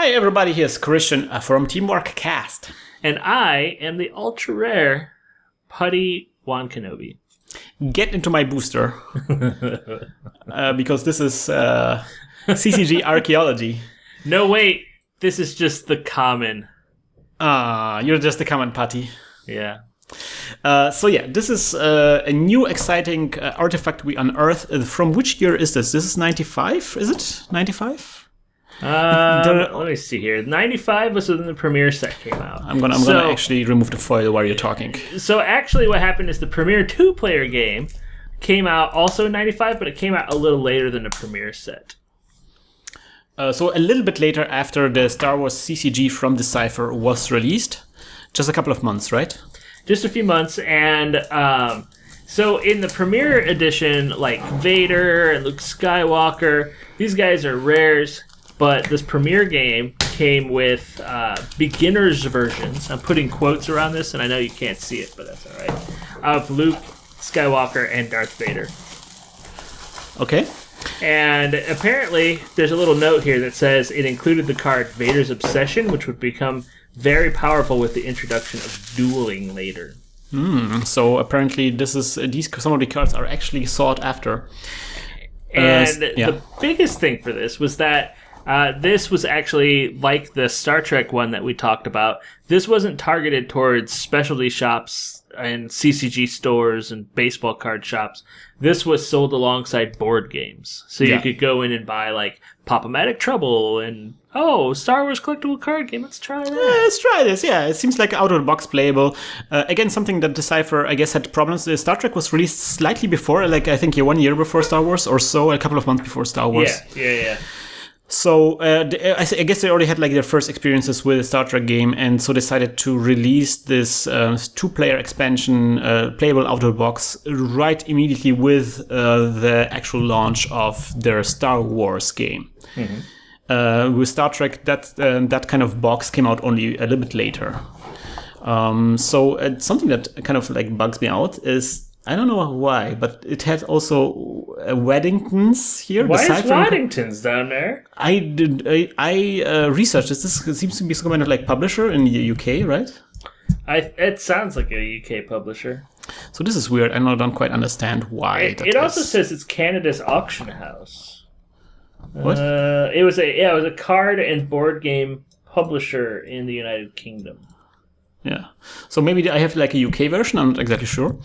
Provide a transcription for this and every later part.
Hi everybody, here's Christian from Teamwork Cast. And I am the ultra rare Putty Juan Kenobi. Get into my booster. Because this is CCG Archeology. No, wait. This is just the common. You're just the common Putty. Yeah. This is a new exciting artifact we unearthed. From which year is this? This is 95, is it? 95? Let me see here. 95 was when the premiere set came out. I'm gonna actually remove the foil while you're talking. So actually what happened is the premiere 2-player game came out also in 95, but it came out a little later than the premiere set. So a little bit later after the Star Wars CCG from Decipher was released. Just a couple of months, right? Just a few months, and so in the premiere edition, like Vader and Luke Skywalker, these guys are rares. But this premiere game came with beginner's versions. I'm putting quotes around this, and I know you can't see it, but that's all right. Of Luke Skywalker and Darth Vader. Okay. And apparently, there's a little note here that says it included the card Vader's Obsession, which would become very powerful with the introduction of dueling later. So apparently, some of the cards are actually sought after. And the biggest thing for this was that this was actually like the Star Trek one that we talked about. This wasn't targeted towards specialty shops and CCG stores and baseball card shops. This was sold alongside board games. So you could go in and buy like Pop-O-Matic Trouble and, Star Wars collectible card game. Let's try that. Let's try this. Yeah, it seems like out-of-the-box playable. Again, something that Decipher, I guess, had problems. Star Trek was released slightly before, like I think 1 year before Star Wars or so, a couple of months before Star Wars. Yeah. So I guess they already had like their first experiences with the Star Trek game, and so decided to release this 2-player expansion, playable out of the box, right immediately with the actual launch of their Star Wars game. Mm-hmm. With Star Trek, that kind of box came out only a little bit later. So something that kind of like bugs me out is, I don't know why, but it had also Weddingtons here. Why is Weddingtons down there? I researched this. This seems to be some kind of like publisher in the UK, right? It sounds like a UK publisher. So this is weird. I don't quite understand why. It also says it's Canada's auction house. What? It was a card and board game publisher in the United Kingdom. Yeah. So maybe I have like a UK version, I'm not exactly sure.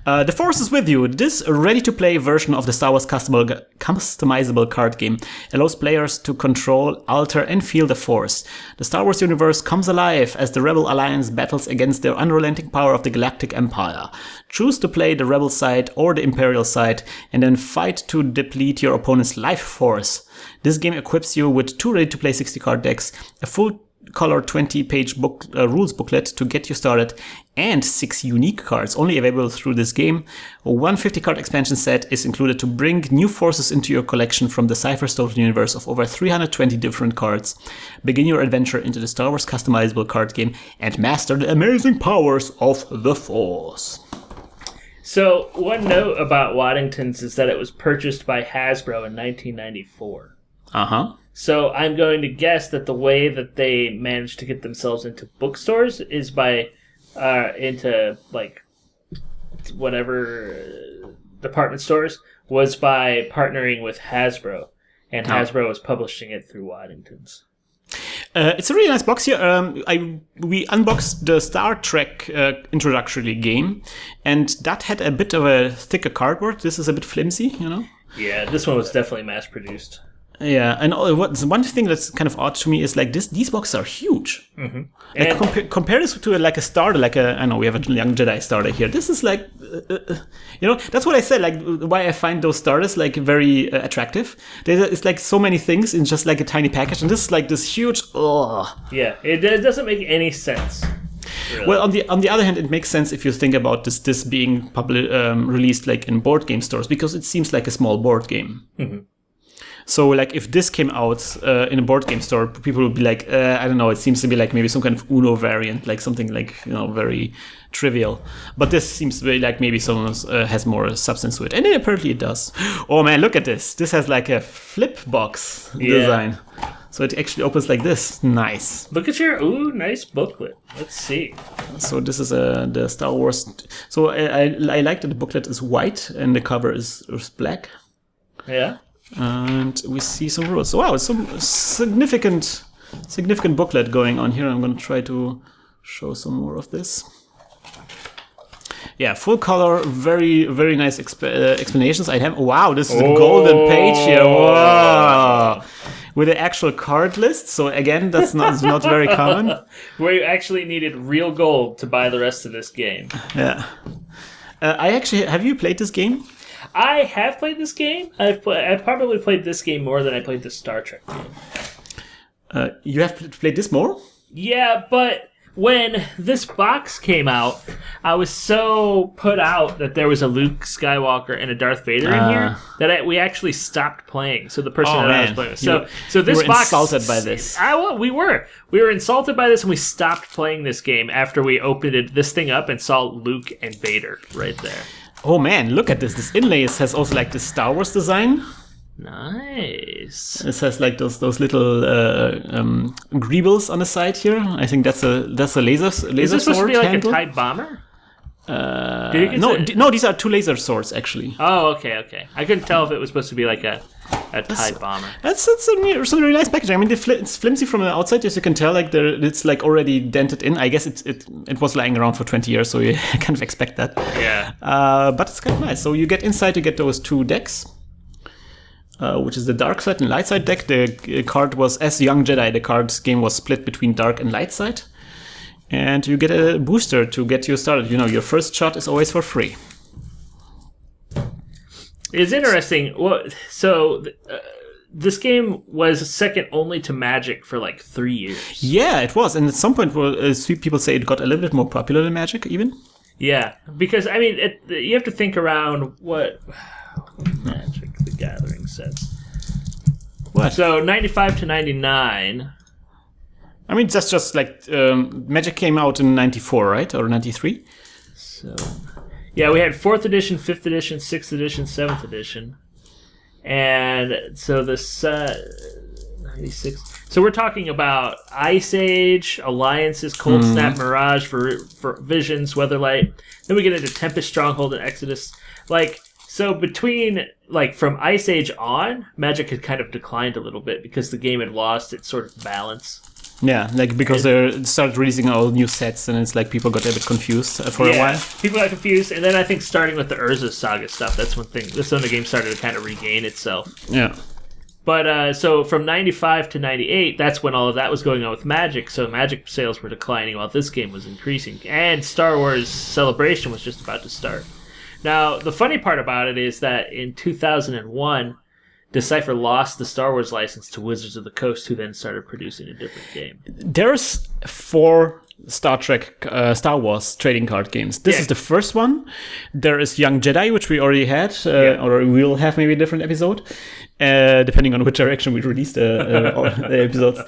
The Force is with you. This ready-to-play version of the Star Wars customizable card game allows players to control, alter, and feel the Force. The Star Wars universe comes alive as the Rebel Alliance battles against the unrelenting power of the Galactic Empire. Choose to play the Rebel side or the Imperial side, and then fight to deplete your opponent's life force. This game equips you with 2 ready-to-play 60-card decks, a full color 20-page rules booklet to get you started, and 6 unique cards only available through this game. One 50-card expansion set is included to bring new forces into your collection from the Decipher's total universe of over 320 different cards. Begin your adventure into the Star Wars customizable card game and master the amazing powers of the Force. So, one note about Waddington's is that it was purchased by Hasbro in 1994. Uh-huh. So I'm going to guess that the way that they managed to get themselves into bookstores is by into like whatever department stores was by partnering with Hasbro, and Hasbro was publishing it through Waddington's. It's a really nice box here. We unboxed the Star Trek introductory game, and that had a bit of a thicker cardboard. This is a bit flimsy, you know? Yeah, this one was definitely mass-produced. Yeah, and one thing that's kind of odd to me is like these boxes are huge. Mm-hmm. Like compare this to like a starter, I know we have a young Jedi starter here. This is like, that's what I said. Like why I find those starters like very attractive. It's like so many things in just like a tiny package, and this is like this huge. Yeah, it doesn't make any sense. Really. Well, on the other hand, it makes sense if you think about this being released like in board game stores, because it seems like a small board game. Mm-hmm. So, like, if this came out in a board game store, people would be like, I don't know, it seems to be like maybe some kind of Uno variant, like something like, very trivial. But this seems to be like maybe someone has more substance to it. And apparently it does. Oh man, look at this. This has like a flip box design. So it actually opens like this. Nice. Look at nice booklet. Let's see. So this is the Star Wars. So I like that the booklet is white and the cover is black. Yeah. And we see some rules. So wow, it's some significant booklet going on here. I'm going to try to show some more of this. Yeah, full color, very, very nice explanations. Wow, this is a golden page here. Wow. With the actual card list. So again, that's not very common. Where you actually needed real gold to buy the rest of this game. Yeah. Have you played this game? I have played this game. I've probably played this game more than I played the Star Trek game. You have played this more? Yeah, but when this box came out, I was so put out that there was a Luke Skywalker and a Darth Vader in here that we actually stopped playing. So the person I was playing with. So this you were box insulted by this. We were insulted by this, and we stopped playing this game after we opened this thing up and saw Luke and Vader right there. Oh man, look at this. This inlay has also like this Star Wars design. Nice. It has like those little greebles on the side here. I think that's a laser Is this supposed to be like handle. a TIE bomber? No, these are two laser swords actually. Oh, okay. I couldn't tell if it was supposed to be like a TIE bomber. That's a really nice packaging. I mean, it's flimsy from the outside, as you can tell. Like it's like already dented in. I guess it was lying around for 20 years, so you kind of expect that. Yeah. But it's kind of nice. So you get inside, you get those two decks. Which is the dark side and light side deck. The card was, as Young Jedi, the card game was split between dark and light side. And you get a booster to get you started. You know, your first shot is always for free. It's interesting. This game was second only to Magic for like 3 years. Yeah, it was. And at some point, people say it got a little bit more popular than Magic, even. Yeah, because, I mean, you have to think around what Magic the Gathering says. What? So 95 to 99. I mean, that's just like Magic came out in 94, right? Or 93? So, yeah, we had 4th edition, 5th edition, 6th edition, 7th edition. And so this 96. So we're talking about Ice Age, Alliances, Cold Snap, Mirage, for Visions, Weatherlight. Then we get into Tempest, Stronghold, and Exodus. So between, from Ice Age on, Magic had kind of declined a little bit because the game had lost its sort of balance. Yeah, because they started releasing all new sets, and it's like people got a bit confused for a while. People got confused, and then I think starting with the Urza Saga stuff, that's when the game started to kind of regain itself. Yeah. But so from 95 to 98, that's when all of that was going on with Magic, so Magic sales were declining while this game was increasing. And Star Wars Celebration was just about to start. Now, the funny part about it is that in 2001, Decipher lost the Star Wars license to Wizards of the Coast, who then started producing a different game. There's 4 Star Wars trading card games. This is the first one. There is Young Jedi, which we already had, or we'll have maybe a different episode, depending on which direction we release the episodes.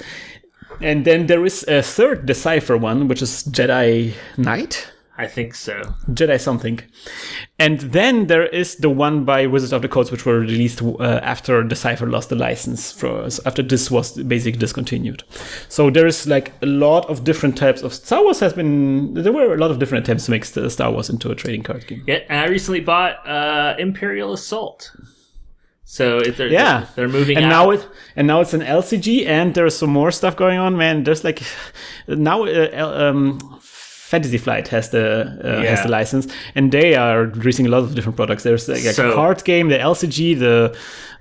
And then there is a third Decipher one, which is Jedi Knight. I think so. Jedi something. And then there is the one by Wizards of the Coast, which were released after Decipher lost the license, after this was basically discontinued. So there is a lot of different types of Star Wars there were a lot of different attempts to make Star Wars into a trading card game. Yeah, and I recently bought Imperial Assault. So they're moving and out. Now it's an LCG, and there's some more stuff going on, man. There's now Fantasy Flight has the license, and they are releasing a lot of different products. There's a card game, the LCG,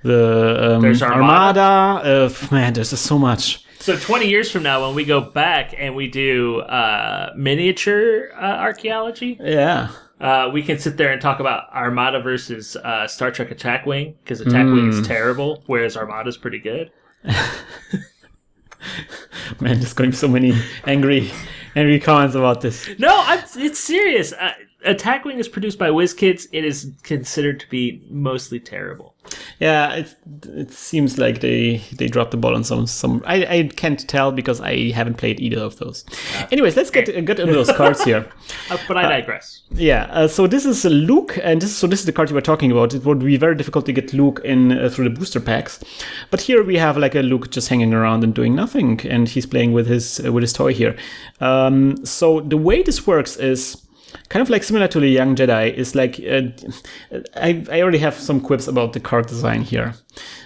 there's Armada. Man, there's just so much. So 20 years from now, when we go back and we do miniature archaeology, we can sit there and talk about Armada versus Star Trek Attack Wing, because Attack Wing is terrible, whereas Armada's pretty good. Man, there's going to be so many angry comments about this. No, it's serious. Attack Wing is produced by WizKids. It is considered to be mostly terrible. Yeah, it seems like they dropped the ball on some. I can't tell because I haven't played either of those. Anyways, let's get into those cards here. But I digress. So this is Luke, and this is the card you were talking about. It would be very difficult to get Luke in through the booster packs, but here we have like a Luke just hanging around and doing nothing, and he's playing with his toy here. So the way this works is kind of like similar to the Young Jedi. Is like I already have some quips about the card design here,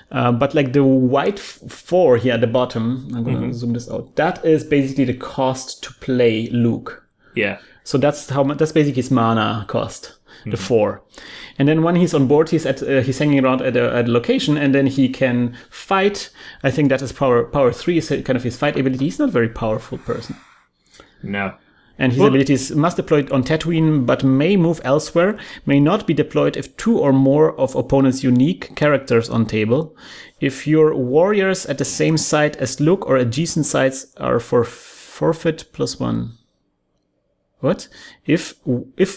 but like the white 4 here at the bottom, I'm gonna zoom this out. That is basically the cost to play Luke. Yeah. So that's basically his mana cost, the 4. And then when he's on board, he's hanging around at a location, and then he can fight. I think that is power 3 is kind of his fight ability. He's not a very powerful person. No. And his abilities must deploy on Tatooine, but may move elsewhere, may not be deployed if 2 or more of opponent's unique characters on table. If your warriors at the same site as Luke or adjacent sites are for forfeit +1. What? If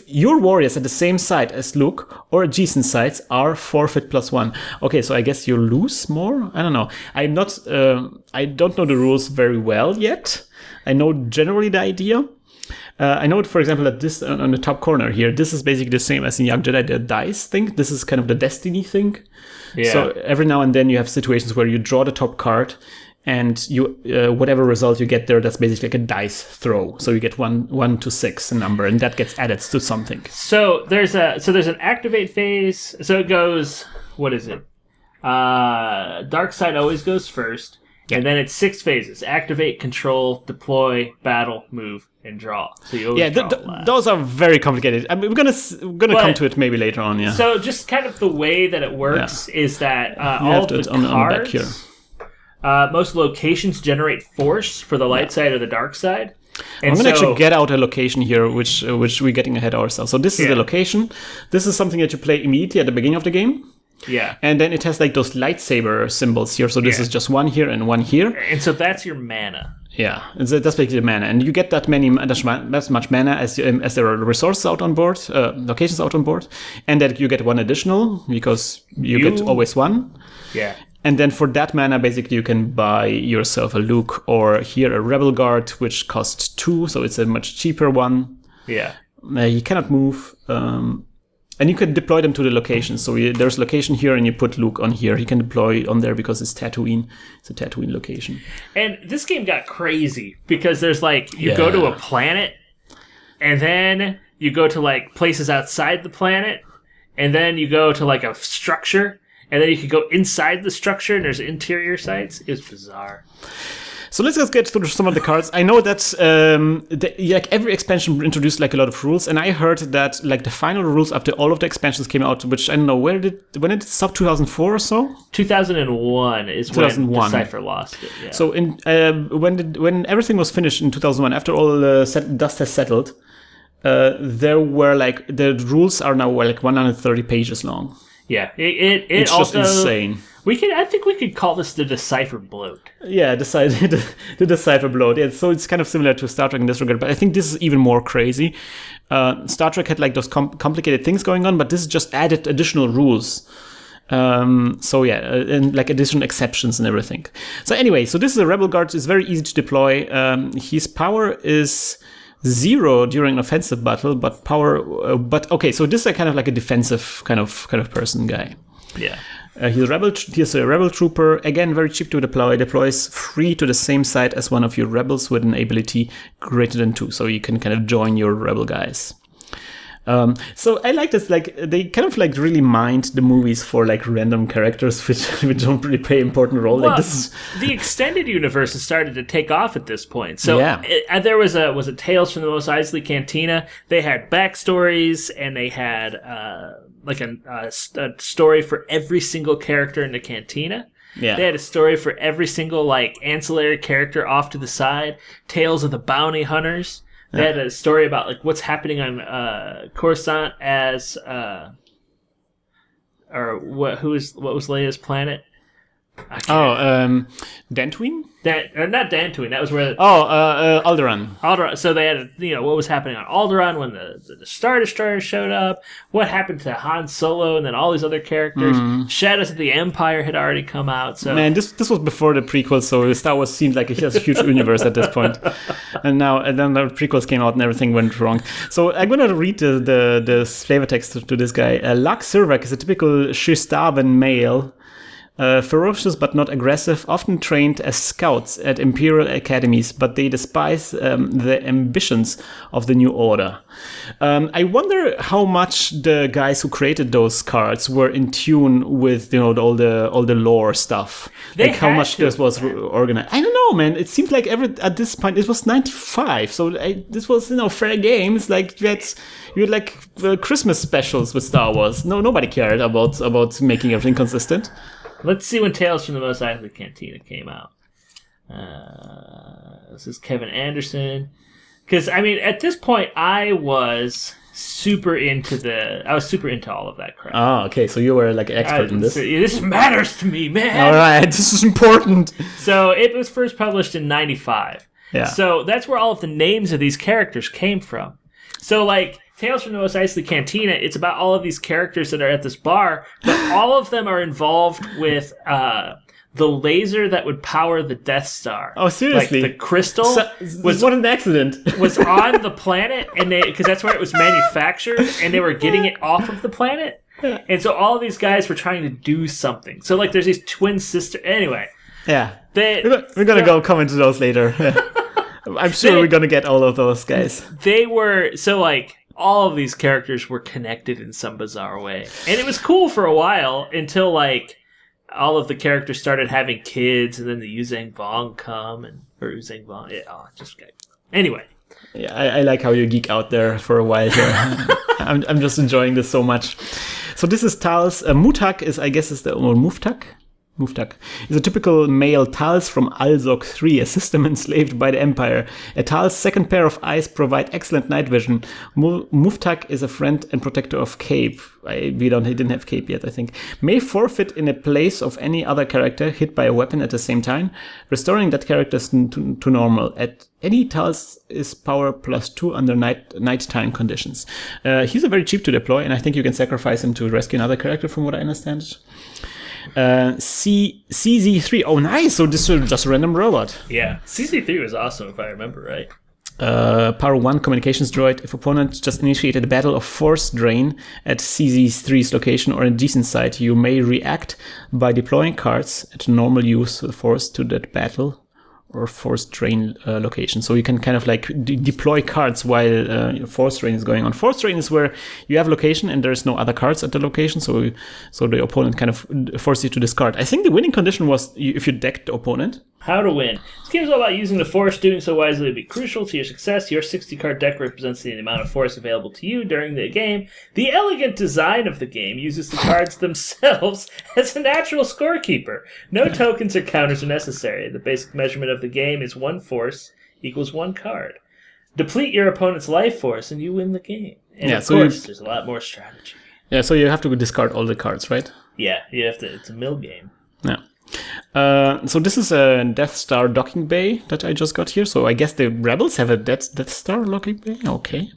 your warriors at the same site as Luke or adjacent sites are forfeit +1. Okay, so I guess you lose more? I don't know. I'm not. I don't know the rules very well yet. I know generally the idea. I know, for example, that this on the top corner here, this is basically the same as in Young Jedi, the dice thing. This is kind of the destiny thing. Yeah. So every now and then you have situations where you draw the top card, and you whatever result you get there, that's basically like a dice throw. So you get 1 to 6 a number, and that gets added to something. So there's an activate phase. So it goes. What is it? Dark side always goes first. And then it's 6 phases: activate, control, deploy, battle, move, and draw. So you always draw those are very complicated. I mean, we're gonna come to it maybe later on. Yeah. So just kind of the way that it works is that all of the cards, on the back here. Most locations generate force for the light side or the dark side. And I'm going to actually get out a location here, which we're getting ahead of ourselves. So this is the location. This is something that you play immediately at the beginning of the game. Yeah. And then it has like those lightsaber symbols here. So this is just 1 here and 1 here. And so that's your mana. Yeah, that's basically the mana. And you get that much mana as there are resources out on board, locations out on board. And that you get 1 additional because you get always 1. Yeah. And then for that mana, basically, you can buy yourself a Luke or here a Rebel Guard, which costs 2. So it's a much cheaper one. Yeah. You cannot move. And you can deploy them to the location. So there's location here, and you put Luke on here. He can deploy on there because it's Tatooine. It's a Tatooine location. And this game got crazy because there's like, you go to a planet, and then you go to like places outside the planet, and then you go to like a structure, and then you can go inside the structure, and there's interior sites. It was bizarre. So let's just get through some of the cards. I know that like every expansion introduced like a lot of rules, and I heard that like the final rules after all of the expansions came out, which I don't know when did it stop? 2004 or so? 2001 is 2001. When Decipher lost it. Yeah. So when everything was finished in 2001, after all dust has settled, there were like the rules are now like 130 pages long. Yeah, it's also just insane. I think we could call this the Decipher bloat. Yeah, the Decipher bloat. Yeah, so it's kind of similar to Star Trek in this regard, but I think this is even more crazy. Star Trek had like those complicated things going on, but this just added additional rules. And like additional exceptions and everything. So anyway, so this is a Rebel Guard. It's very easy to deploy. His power is 0 during an offensive battle, but okay. So this is kind of like a defensive kind of person guy. Yeah. He's a rebel trooper. Again, very cheap to deploy. Deploys free to the same site as one of your rebels with an ability greater than 2. So you can kind of join your rebel guys. So I like this. Like they kind of like really mind the movies for like random characters which don't really play an important role. Well, like this the extended universe has started to take off at this point. So there was a Tales from the Mos Eisley Cantina. They had backstories, and they had like a story for every single character in the cantina. Yeah. They had a story for every single like ancillary character off to the side. Tales of the Bounty Hunters. They had a story about like what's happening on Coruscant as what was Leia's planet? Dantooine? Not Dantooine. That was where. Alderaan. Alderaan. So they had, what was happening on Alderaan when the Star Destroyer showed up. What happened to Han Solo, and then all these other characters. Shadows of the Empire had already come out. So man, this was before the prequels, so Star Wars seemed like a huge universe at this point. And then the prequels came out and everything went wrong. So I'm gonna read the flavor text to this guy. Lux Sirvak is a typical Shistavan male. Ferocious but not aggressive, often trained as scouts at imperial academies, but they despise the ambitions of the New Order. I wonder how much the guys who created those cards were in tune with all the lore stuff. How much this was organized. I don't know, man. It seemed like at this point it was 95, so this was fair game. It's like you had like Christmas specials with Star Wars. Nobody cared about making everything consistent. Let's see when Tales from the Mos Eisley Cantina came out. This is Kevin Anderson. Because, at this point, I was super into all of that crap. Oh, okay. So you were like an expert in this. This matters to me, man. All right. This is important. So it was first published in 95. Yeah. So that's where all of the names of these characters came from. So, Tales from the Mos Eisley Cantina, it's about all of these characters that are at this bar, but all of them are involved with the laser that would power the Death Star. Oh, seriously? The crystal was what an accident. was on the planet, and because that's where it was manufactured, and they were getting it off of the planet. And so all of these guys were trying to do something. So, there's these twin sisters. Anyway. Yeah. We're going to go come into those later. I'm sure we're going to get all of those guys. They were, all of these characters were connected in some bizarre way. And it was cool for a while until, all of the characters started having kids, and then the Yuzang Vong Yuzang Vong. Anyway. Yeah, I like how you geek out there for a while here. I'm just enjoying this so much. So this is Tal's. Mutak is Muftak? Muftak is a typical male Tals from Alzok 3, a system enslaved by the Empire. A Tal's second pair of eyes provide excellent night vision. Muftak is a friend and protector of Cape. He didn't have Cape yet, I think. May forfeit in a place of any other character hit by a weapon at the same time, restoring that character to normal. At any Tals is power +2 under nighttime conditions. He's very cheap to deploy, and I think you can sacrifice him to rescue another character, from what I understand. CZ3. Oh, nice. So this is just a random robot. Yeah. CZ3 was awesome, if I remember right. Power 1 communications droid. If opponent just initiated a battle of force drain at CZ3's location or a decent site, you may react by deploying cards at normal use with force to that battle or force drain location. So you can kind of deploy cards while force drain is going on. Force drain is where you have location and there's no other cards at the location, so the opponent kind of forces you to discard. I think the winning condition was if you decked the opponent. How to win. This game is all about using the force. Doing so wisely will be crucial to your success. Your 60-card deck represents the amount of force available to you during the game. The elegant design of the game uses the cards themselves as a natural scorekeeper. No tokens or counters are necessary. The basic measurement of the game is 1 force equals 1 card. Deplete your opponent's life force and you win the game. And of course, there's a lot more strategy. Yeah, so you have to discard all the cards, right? Yeah, you have to. It's a mill game. Yeah. So this is a Death Star docking bay that I just got here. So I guess the rebels have a Death Star docking bay. Okay.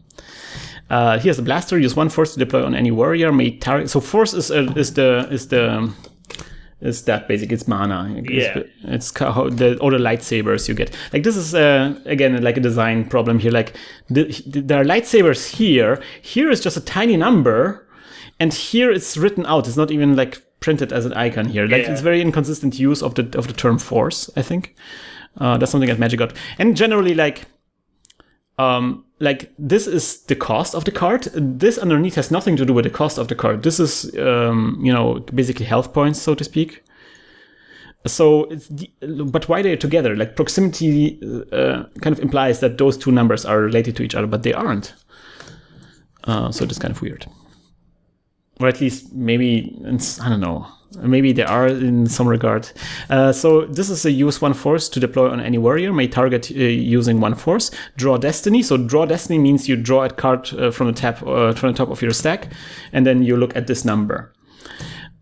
Here's a blaster. Use 1 force to deploy on any warrior. May target. So force is that basic. It's mana. Yeah. It's all the lightsabers you get. This is again a design problem here. There are lightsabers here. Here is just a tiny number, and here it's written out. It's not even printed as an icon here. It's very inconsistent use of the term force, I think. That's something that Magic got. And generally this is the cost of the card. This underneath has nothing to do with the cost of the card. This is basically health points, so to speak. So but why they're together? Proximity kind of implies that those two numbers are related to each other, but they aren't. So it's kind of weird. Or at least maybe, I don't know, maybe they are in some regard. So this is a use 1 force to deploy on any warrior, may target using 1 force. Draw Destiny. So draw Destiny means you draw a card from the top of your stack, and then you look at this number.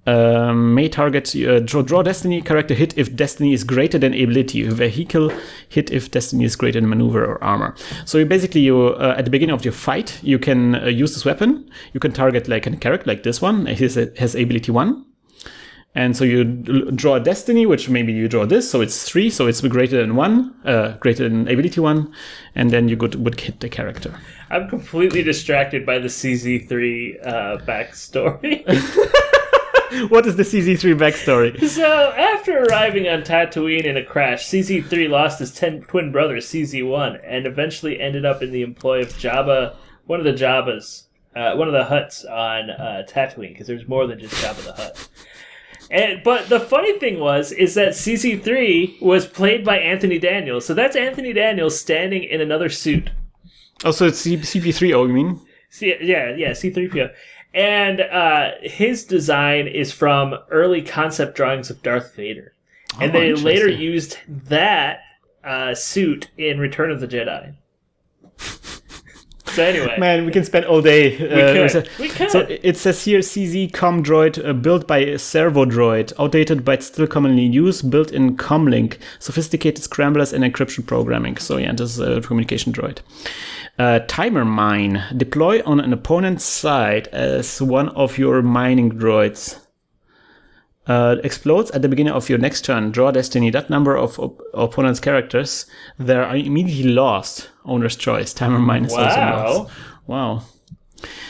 May target draw destiny character hit if destiny is greater than ability. Vehicle hit if destiny is greater than maneuver or armor. So you basically at the beginning of your fight, you can use this weapon. You can target like a character like this one. It has ability 1. And so you draw a destiny, which maybe you draw this, so it's 3, so it's greater than 1, greater than ability 1, and then you would hit the character. I'm completely distracted by the CZ3 backstory. What is the CZ3 backstory? So, after arriving on Tatooine in a crash, CZ3 lost his twin brother, CZ1, and eventually ended up in the employ of Jabba, one of the Huts on Tatooine, because there's more than just Jabba the Hutt. But the funny thing is that CZ3 was played by Anthony Daniels. So that's Anthony Daniels standing in another suit. Oh, so it's CP3O, you mean? Yeah, C3PO. And his design is from early concept drawings of Darth Vader. And they later used that suit in Return of the Jedi. So anyway, man, we can spend all day. We could. So it says here, CZ Com droid built by a servo droid, outdated but still commonly used, built in Comlink, sophisticated scramblers and encryption programming. So yeah, this is a communication droid. Timer mine, deploy on an opponent's side as one of your mining droids. Explodes at the beginning of your next turn. Draw destiny. That number of opponent's characters, they are immediately lost. Owner's choice. Timer mine is also lost. Wow.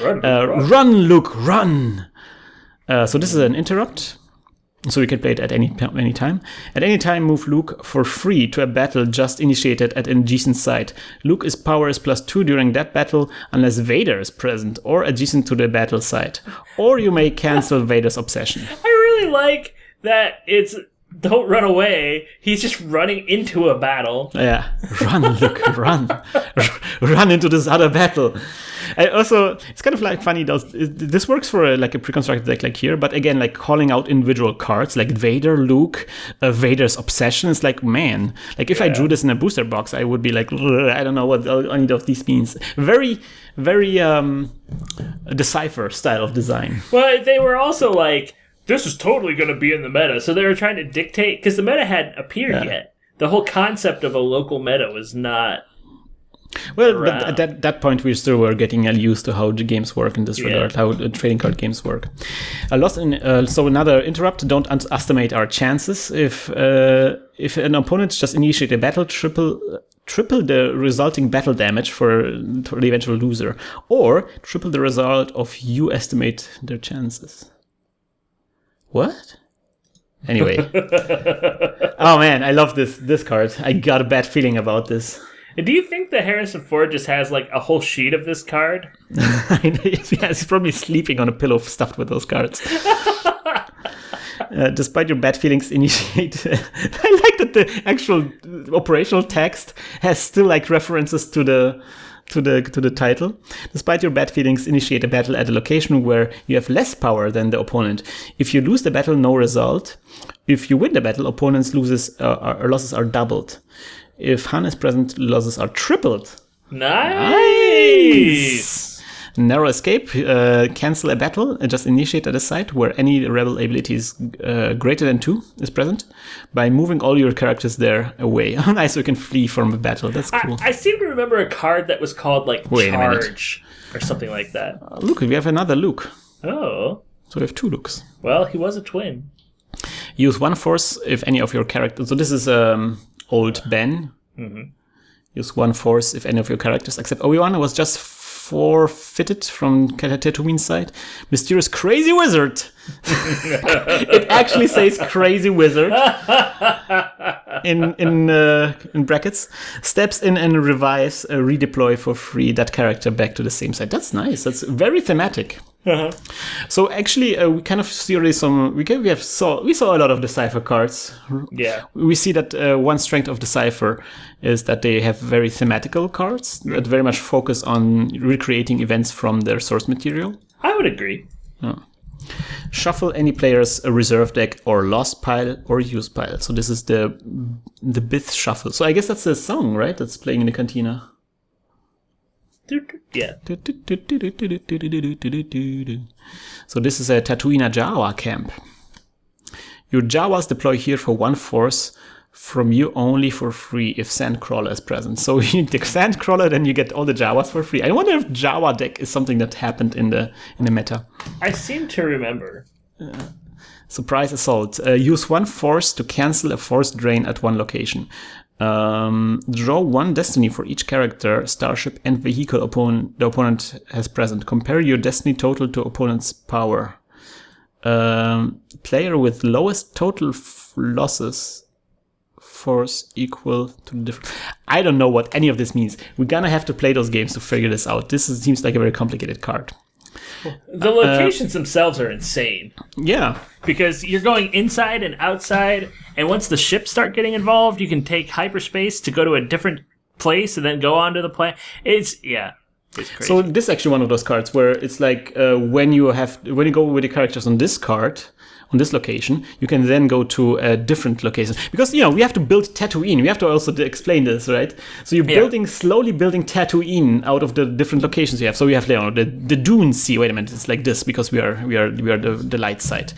Run, Luke, run! So this is an interrupt. So you can play it at any time. At any time, move Luke for free to a battle just initiated at an adjacent site. Luke's power is +2 during that battle unless Vader is present or adjacent to the battle site. Or you may cancel Vader's obsession. I really like that it's don't run away. He's just running into a battle. Yeah. Run, Luke, run. Run into this other battle. Also, it's kind of like funny. This works for a pre-constructed deck like here, but again, like calling out individual cards like Vader, Luke, Vader's obsession. It's like, man, like if I drew this in a booster box, I would be like, I don't know what any of these means. Very, very Decipher style of design. Well, they were also like, this is totally going to be in the meta, so they were trying to dictate, because the meta hadn't appeared yet. The whole concept of a local meta was not. Well, but at that point, we still were getting used to how the games work in this regard, how the trading card games work. So another interrupt, don't underestimate our chances. If an opponent just initiate a battle, triple the resulting battle damage for the eventual loser, or triple the result of you estimate their chances. What? Anyway. Oh man, I love this card. I got a bad feeling about this. Do you think that Harrison Ford just has like a whole sheet of this card? He's probably sleeping on a pillow stuffed with those cards. Despite your bad feelings, initiate. I like that the actual operational text has still like references to the title. Despite your bad feelings, initiate a battle at a location where you have less power than the opponent. If you lose the battle, no result. If you win the battle, opponents' losses are doubled. If Han is present, losses are tripled. Nice! Narrow escape, cancel a battle, just initiate at a site where any rebel ability is greater than 2 is present by moving all your characters there away. Nice, so you can flee from a battle. That's cool. I seem to remember a card that was called like Charge or something like that. Look, we have another Luke. Oh. So we have 2 Lukes. Well, he was a twin. Use 1 force if any of your characters... So this is old Ben. Mm-hmm. Use 1 force if any of your characters, except Obi-Wan, was just forfeited from Tatooine's side. Mysterious crazy wizard. It actually says crazy wizard in brackets. Steps in and revives, redeploy for free that character back to the same side. That's nice. That's very thematic. Uh-huh. So actually, we kind of see already some. We saw a lot of Decipher cards. Yeah, we see that one strength of Decipher is that they have very thematical cards that very much focus on recreating events from their source material. I would agree. Yeah. Shuffle any player's reserve deck or lost pile or used pile. So this is the Bith Shuffle. So I guess that's a song, right? That's playing in the cantina. Yeah. So this is a Tatooine Jawa camp. Your Jawas deploy here for 1 force from you only for free if Sandcrawler is present. So you take Sandcrawler, then you get all the Jawas for free. I wonder if Jawa deck is something that happened in the meta. I seem to remember. Surprise Assault. Use 1 force to cancel a force drain at 1 location. Draw 1 destiny for each character, starship, and vehicle the opponent has present. Compare your destiny total to opponent's power. Player with lowest total losses force equal to the difference. I don't know what any of this means. We're gonna have to play those games to figure this out. Seems like a very complicated card. The locations themselves are insane. Yeah. Because you're going inside and outside, and once the ships start getting involved, you can take hyperspace to go to a different place and then go onto the planet. It's crazy. So this is actually one of those cards where it's like when you go with the characters on this card, on this location, you can then go to a different location. Because, we have to build Tatooine. We have to also explain this, right? So you're slowly building Tatooine out of the different locations you have. So we have the Dune Sea. Wait a minute, it's like this because we are the light side.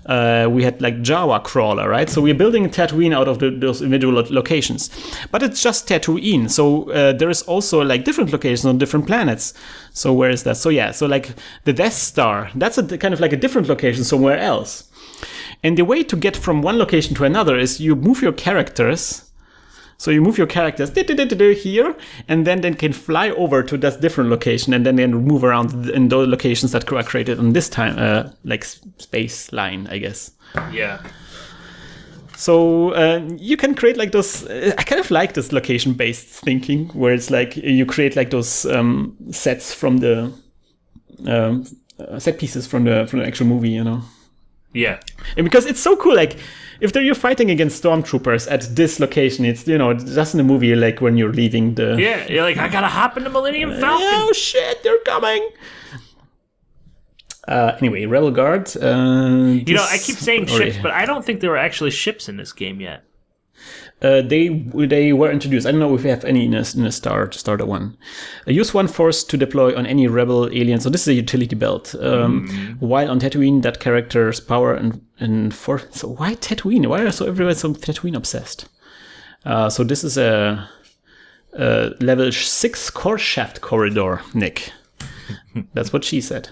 We had like Jawa Crawler, right? So we're building Tatooine out of those individual locations. But it's just Tatooine. So there is also like different locations on different planets. So where is that? So like the Death Star, that's a kind of like a different location somewhere else. And the way to get from one location to another is you move your characters. So you move your characters here, and then they can fly over to that different location, and then they move around in those locations that are created on this time, like space line, I guess. Yeah. So you can create like those. I kind of like this location-based thinking, where it's like you create like those sets from the set pieces from the actual movie, Yeah. And because it's so cool, like if you're fighting against stormtroopers at this location, it's just in the movie, like when you're leaving the. Yeah, you're like, I gotta hop in the Millennium Falcon. Oh shit, they're coming. Anyway, Rebel Guard. I keep saying ships, but I don't think there were actually ships in this game yet. They were introduced. I don't know if we have any in a starter one. Use 1 force to deploy on any rebel alien. So this is a utility belt. While on Tatooine, that character's power and force. So why Tatooine? Why are everyone so Tatooine obsessed? So this is a level 6 core shaft corridor, Nick. That's what she said.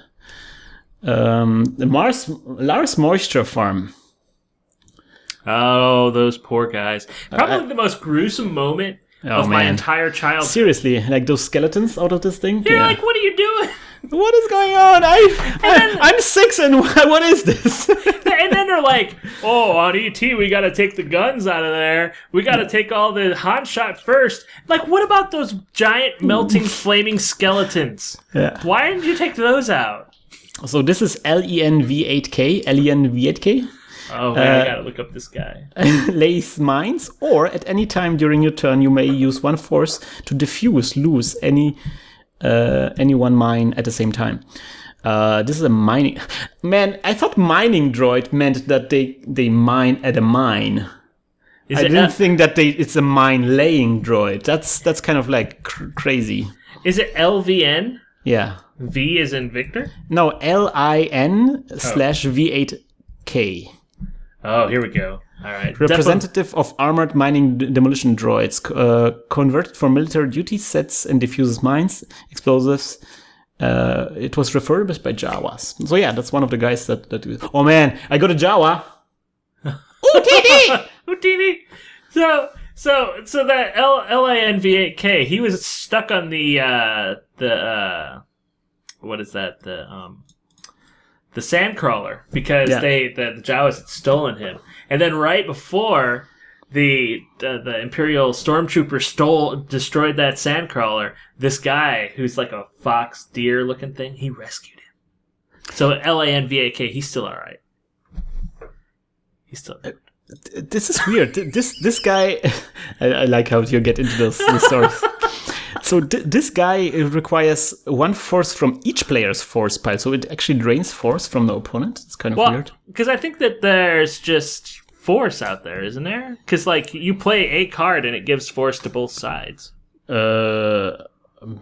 The Lars Moisture Farm. Oh, those poor guys. Probably the most gruesome moment of my entire childhood. Seriously, like those skeletons out of this thing? You're like, what are you doing? What is going on? I'm 6 and what is this? And then they're like, on ET, we got to take the guns out of there. We got to take all the hot shot first. Like, what about those giant melting flaming skeletons? Yeah. Why didn't you take those out? So this is LENV8K. LENV8K. Oh, man, I gotta look up this guy. Lace mines, or at any time during your turn, you may use 1 force to lose any one mine at the same time. This is a mining. Man, I thought mining droid meant that they mine at a mine. I didn't think that it's a mine laying droid. That's kind of like crazy. Is it LVN? Yeah. V is in Victor? No, LIN/V8K. Oh, here we go. All right. Representative of armored mining demolition droids, converted for military duty, sets and diffuses mines, explosives. It was refurbished by Jawas. So yeah, that's one of the guys that. Oh man, I got a Jawa. Houdini! Houdini! So that LINV8K, he was stuck on the what is that? The Sandcrawler, because the Jawas had stolen him. And then right before the Imperial Stormtrooper destroyed that Sandcrawler, this guy, who's like a fox deer looking thing, he rescued him. So LANVAK, he's still alright. He's still This is weird. This guy, I like how you get into those stories. So this guy requires 1 force from each player's force pile, so it actually drains force from the opponent. It's kind of weird. Because I think that there's just force out there, isn't there? Because like you play a card and it gives force to both sides.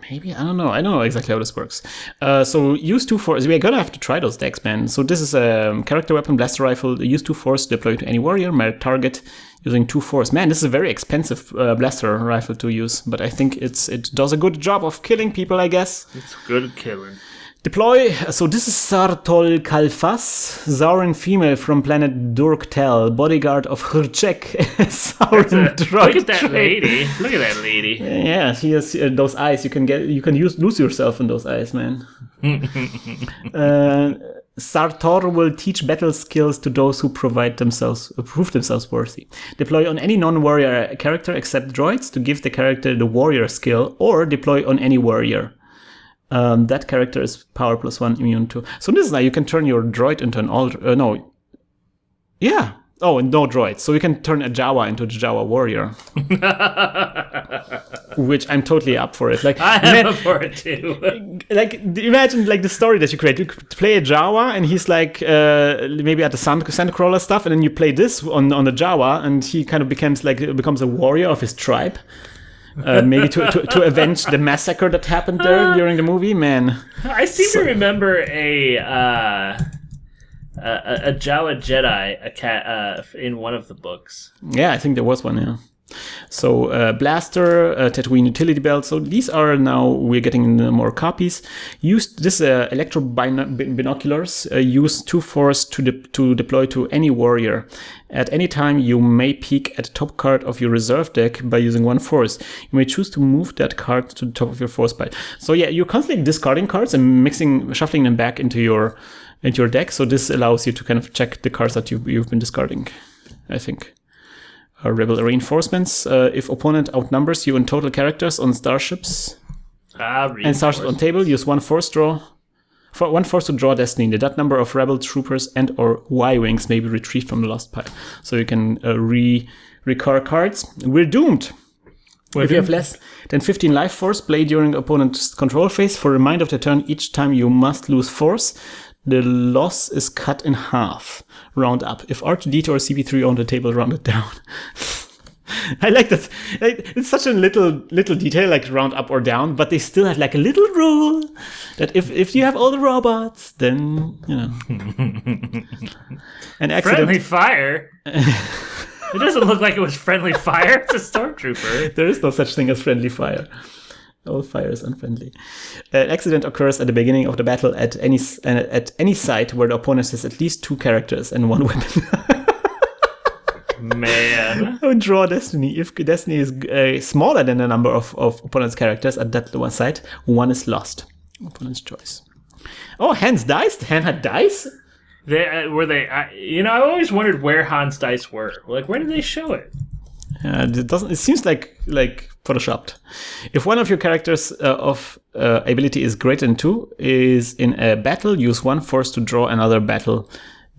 Maybe, I don't know. I don't know exactly how this works. So use 2 force. We're gonna have to try those decks, man. So this is a character weapon, blaster rifle. Use 2 force to deploy to any warrior. Merit target using 2 force. Man, this is a very expensive blaster rifle to use, but I think it does a good job of killing people, I guess. It's good killing. Deploy. So this is Sartol Kalfas, Zauren female from planet Durktel, bodyguard of Hurchek. Zauren droid. Look at that lady. Look at that lady. Yeah, she has those eyes. You can lose yourself in those eyes, man. Sartor will teach battle skills to those who prove themselves worthy. Deploy on any non-warrior character except droids to give the character the warrior skill, or deploy on any warrior. That character is power +1 immune to. So this is now you can turn your droid into an no. Yeah. Oh, no droid. So you can turn a Jawa into a Jawa warrior. Which I'm totally up for it. Like I'm up for it too. Like imagine like the story that you create. You play a Jawa and he's like maybe at the Sandcrawler stuff, and then you play this on the Jawa, and he kind of becomes a warrior of his tribe. Maybe to avenge the massacre that happened there during the movie, man. I seem to remember a Jawa Jedi in one of the books. Yeah, I think there was one. Yeah. So blaster, Tatooine utility belt. So these are now we're getting more copies. Use this electro binoculars. Use 2 force to deploy to any warrior. At any time, you may peek at the top card of your reserve deck by using 1 force. You may choose to move that card to the top of your force pile. So yeah, you're constantly discarding cards and shuffling them back into your deck. So this allows you to kind of check the cards that you've been discarding, I think. Rebel reinforcements. If opponent outnumbers you in total characters on starships and starships on table, use 1 force draw. For 1 force to draw destiny, that number of rebel troopers and or Y-wings may be retrieved from the lost pile. So you can recur cards. We're doomed. If you have less than 15 life force, play during opponent's control phase. For a reminder of the turn, each time you must lose force, the loss is cut in half. Round up. If R2D2 or CP3 on the table, round it down. I like that. It's such a little detail, like round up or down, but they still have like a little rule that if you have all the robots, then you know. An accident. Friendly fire. It doesn't look like it was friendly fire. It's a stormtrooper. There is no such thing as friendly fire. All fire is unfriendly. An accident occurs at the beginning of the battle at any site where the opponent has at least 2 characters and 1 weapon. Man. Draw destiny. If destiny is smaller than the number of opponent's characters at that one site, 1 is lost. Opponent's choice. Oh, Hans dice? Han had dice? I always wondered where Han's dice were. Like, where did they show it? It seems like photoshopped. If one of your characters of ability is greater than 2, is in a battle, use 1 force to draw another battle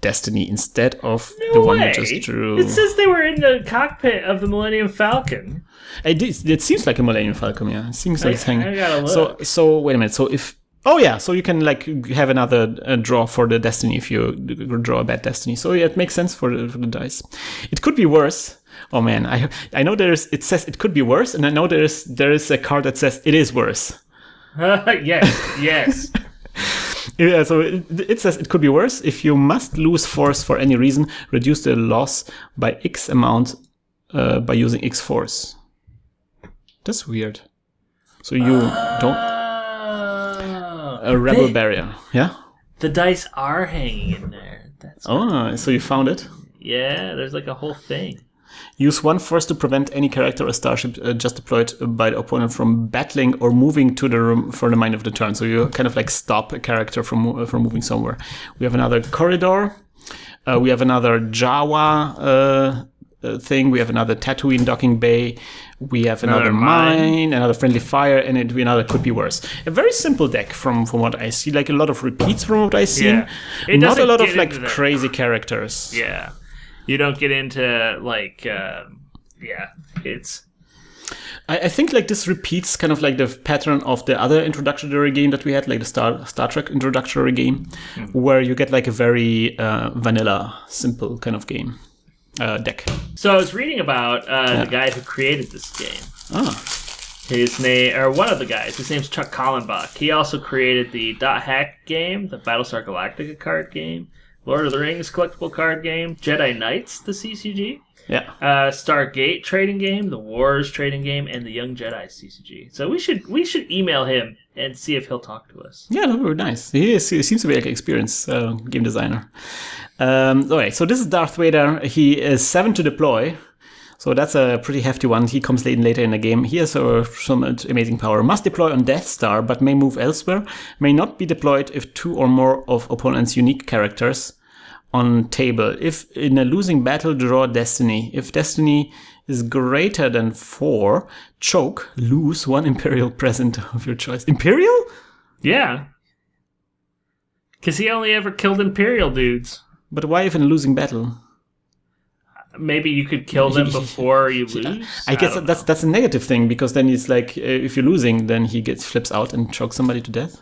destiny instead of one you just drew. It says they were in the cockpit of the Millennium Falcon. It seems like a Millennium Falcon, yeah. It seems like it's hanging. I gotta look. So wait a minute. So so you can like have another draw for the destiny if you draw a bad destiny. So yeah, it makes sense for the dice. It could be worse. Oh man, I know it says it could be worse, and I know there is a card that says it is worse. Yes. Yeah, so it says it could be worse. If you must lose force for any reason, reduce the loss by X amount by using X force. That's weird. So you don't a rebel barrier, yeah. The dice are hanging in there. So you found it? Yeah, there's like a whole thing. Use 1 force to prevent any character or starship just deployed by the opponent from battling or moving to the room for the remainder of the turn. So you kind of like stop a character from moving somewhere. We have another corridor. We have another Jawa thing. We have another Tatooine docking bay. We have another mine, another friendly fire, and another could be worse. A very simple deck from what I see. Like a lot of repeats from what I see. Yeah. Not a lot of like crazy characters. Yeah. You don't get into like, it's. I think like this repeats kind of like the pattern of the other introductory game that we had, like the Star Trek introductory game, where you get like a very vanilla, simple kind of game deck. So I was reading about the guy who created this game. His name, or one of the guys, his name's Chuck Kallenbach. He also created the .hack game, the Battlestar Galactica card game, Lord of the Rings collectible card game, Jedi Knights, the CCG, Stargate trading game, the Wars trading game, and the Young Jedi CCG. So we should email him and see if he'll talk to us. Yeah, that would be nice. He seems to be like an experienced game designer. Okay, so this is Darth Vader. He is 7 to deploy. So that's a pretty hefty one. He comes later in the game. He has some amazing power. Must deploy on Death Star, but may move elsewhere. May not be deployed if 2 or more of opponent's unique characters on table. If in a losing battle, draw Destiny. If Destiny is greater than 4, choke, lose 1 Imperial present of your choice. Imperial? Yeah. Because he only ever killed Imperial dudes. But why if in a losing battle? Maybe you could kill them before you lose? I guess that's a negative thing, because then it's like, if you're losing, then he flips out and chokes somebody to death.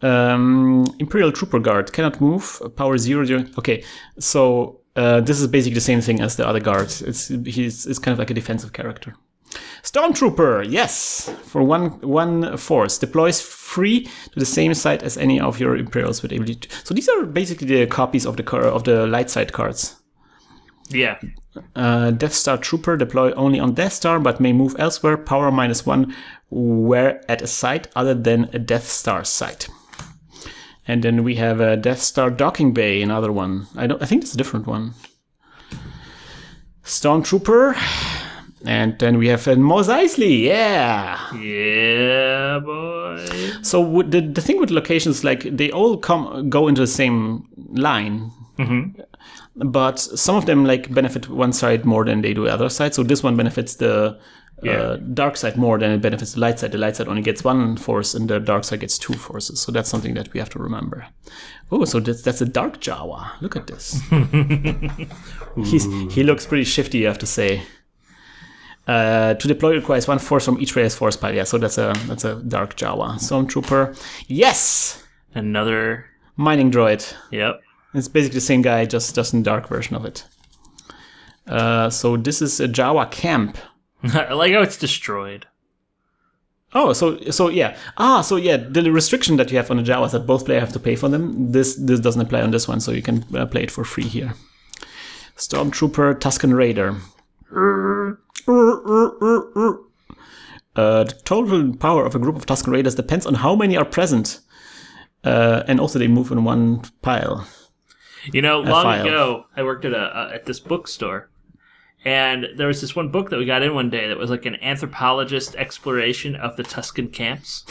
Imperial Trooper Guard cannot move. Power 0. Okay, so this is basically the same thing as the other guards. It's kind of like a defensive character. Stormtrooper, yes, for one force deploys free to the same site as any of your Imperials with ability. So these are basically the copies of the light side cards. Yeah. Death Star Trooper deploy only on Death Star, but may move elsewhere. Power -1, where at a site other than a Death Star site. And then we have a Death Star Docking Bay, another one. I think it's a different one. Stormtrooper, and then we have Mos Eisley. Yeah, boy. So the thing with locations, like they all go into the same line. Mm-hmm. But some of them like benefit one side more than they do the other side. So this one benefits the dark side more than it benefits the light side. The light side only gets 1 force, and the dark side gets 2 forces. So that's something that we have to remember. Oh, so that's a dark Jawa. Look at this. He looks pretty shifty, you have to say. To deploy requires 1 force from each player's force pile. Yeah, so that's a dark Jawa. Stormtrooper. Yes. Another mining droid. Yep. It's basically the same guy, just in dark version of it. So this is a Jawa camp. I like how it's destroyed. Oh, so yeah. So yeah, the restriction that you have on the Jawas that both players have to pay for them, this doesn't apply on this one, so you can play it for free here. Stormtrooper, Tusken Raider. The total power of a group of Tusken Raiders depends on how many are present. And also they move in one pile. You know, long ago, I worked at this bookstore, and there was this one book that we got in one day that was like an anthropologist exploration of the Tusken camps.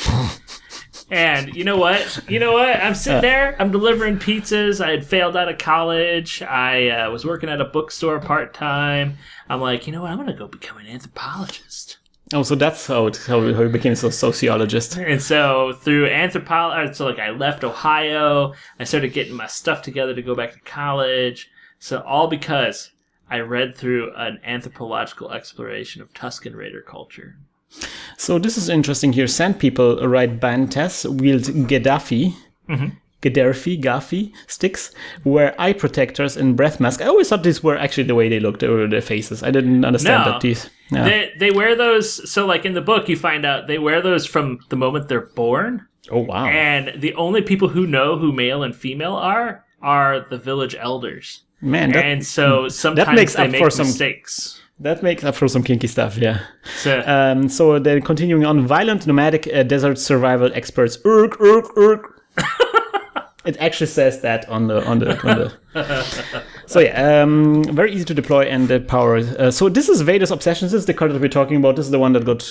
And you know what? I'm sitting there, I'm delivering pizzas. I had failed out of college. I was working at a bookstore part-time. I'm like, you know what? I'm going to go become an anthropologist. Oh, so that's how he became a sociologist. And so through anthropology, so like I left Ohio, I started getting my stuff together to go back to college. So all because I read through an anthropological exploration of Tusken Raider culture. So this is interesting here. Sand people ride Bantas, wield Gaddafi. Mm-hmm. Gaddafi sticks, wear eye protectors and breath masks. I always thought these were actually the way they looked, or their faces. I didn't understand that these. Yeah. They wear those. So, like in the book, you find out they wear those from the moment they're born. Oh wow! And the only people who know who male and female are the village elders. Man, and so sometimes they make mistakes. That makes up for some kinky stuff, yeah. So then continuing on, violent nomadic desert survival experts. It actually says that on the. So yeah, very easy to deploy and the power. So this is Vader's Obsessions. This is the card that we're talking about. This is the one that got